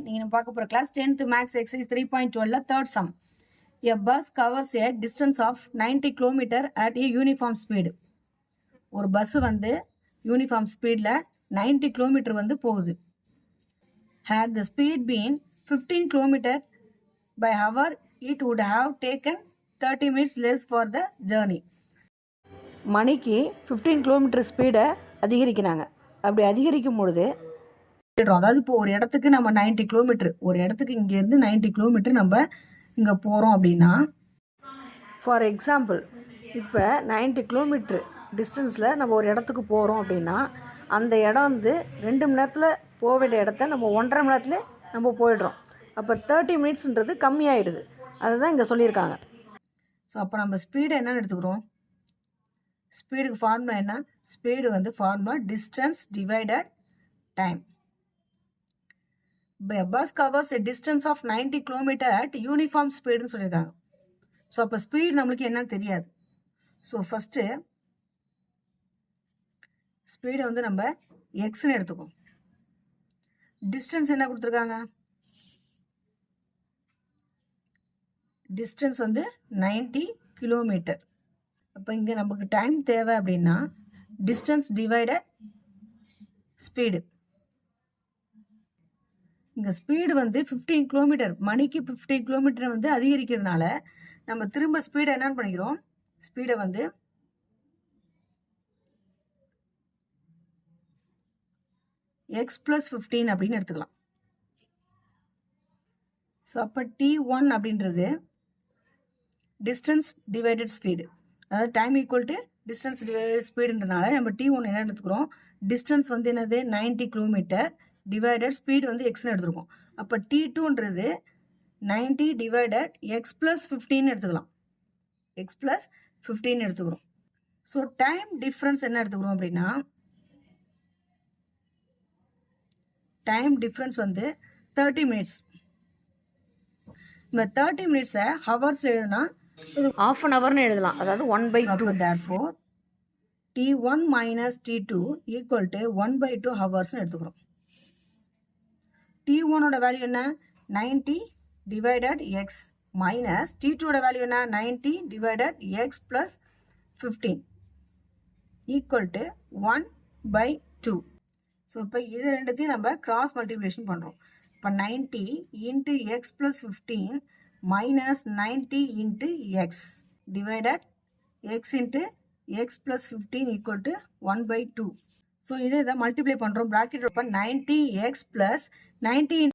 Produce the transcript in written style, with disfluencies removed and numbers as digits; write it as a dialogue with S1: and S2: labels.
S1: நீங்கள் பார்க்க போகிற class 10th maths exercise 3.12 third sum. A bus covers a distance of 90 km at a uniform speed. ஒரு bus வந்து uniform ஸ்பீடில் 90 kilometre வந்து போகுது. Had the speed been 15 km by hour, it would have taken 30 minutes less for the journey.
S2: மணிக்கு 15 kilometre ஸ்பீடை அதிகரிக்கிறாங்க. அப்படி அதிகரிக்கும் பொழுது
S1: அதாவது இப்போ ஒரு இடத்துக்கு நம்ம 90 கிலோமீட்டர், ஒரு இடத்துக்கு இங்கேருந்து 90 கிலோமீட்டர் நம்ம இங்கே போகிறோம் அப்படின்னா,
S2: ஃபார் எக்ஸாம்பிள் இப்போ 90 கிலோமீட்டர் டிஸ்டன்ஸில் நம்ம ஒரு இடத்துக்கு போகிறோம் அப்படின்னா அந்த இடம் வந்து 2 மணி நேரத்தில் போக வேண்டிய இடத்த நம்ம 1.5 மணி நேரத்தில் நம்ம போயிடுறோம். அப்போ 30 மினிட்ஸ்ன்றது கம்மியாயிடுது. அதுதான் இங்கே சொல்லியிருக்காங்க.
S1: ஸோ அப்போ நம்ம ஸ்பீடு என்னன்னு எடுத்துக்கிறோம்? ஸ்பீடுக்கு ஃபார்முலா என்ன? ஸ்பீடு வந்து formula distance divided time. Bus covers a distance of 90 km at uniform speedன்னு சொல்லியிருக்காங்க. ஸோ அப்போ ஸ்பீடு நம்மளுக்கு என்னன்னு தெரியாது. ஸோ ஃபஸ்ட்டு ஸ்பீடை வந்து நம்ம எக்ஸ்ன்னு எடுத்துக்கோம். டிஸ்டன்ஸ் என்ன கொடுத்துருக்காங்க? டிஸ்டன்ஸ் வந்து 90 கிலோமீட்டர். அப்போ இங்கே நமக்கு டைம் தேவை அப்படின்னா டிஸ்டன்ஸ் டிவைடட் ஸ்பீடு. இங்கே ஸ்பீடு வந்து 15 கிலோமீட்டர், மணிக்கு 15 கிலோமீட்டர் வந்து அதிகரிக்கிறதுனால நம்ம திரும்ப ஸ்பீடை என்னன்னு பண்ணிக்கிறோம்? ஸ்பீடை வந்து x+15 அப்படின்னு எடுத்துக்கலாம். ஸோ அப்போ t1 அப்படின்றது டிஸ்டன்ஸ் டிவைடட் ஸ்பீடு, அதாவது time equal to distance divided ஸ்பீடுன்றனால நம்ம t1 என்ன எடுத்துக்கிறோம்? டிஸ்டன்ஸ் வந்து என்னது? 90 கிலோமீட்டர் டிவைடட் ஸ்பீடு வந்து எக்ஸ்ன்னு எடுத்துருக்கோம். அப்போ t2ன்றது 90 டிவைடட் x+15 எடுத்துக்கலாம். x+15 எடுத்துக்கிறோம். ஸோ டைம் டிஃப்ரென்ஸ் என்ன எடுத்துக்கிறோம் அப்படின்னா, டைம் டிஃப்ரென்ஸ் வந்து 30 மினிட்ஸ். இந்த 30 மினிட்ஸை ஹவர்ஸ் எழுதுனா
S2: ½ அன் ஹவர்னு எழுதலாம், அதாவது 1/2.
S1: therefore t1 minus t2 equal to 1/2 ஹவர்ஸ்னு எடுத்துக்கிறோம். t1ஓட வேல்யூ என்ன? 90 டிவைடட் எக்ஸ் மைனஸ் t2ஓட வேல்யூ என்ன? 90 divided X plus 15 equal to 1/2. So இப்போ இது ரெண்டுத்தையும் நம்ம கிராஸ் மல்டிப்ளிகேஷன் பண்ணுறோம். இப்போ 90 into X plus 15 minus 90 into X divided X into X plus 15 equal to 1/2. So இதை மல்டிப்ளை பண்ணுறோம். ப்ராக்கெட் இப்போ 90x ப்ளஸ் 90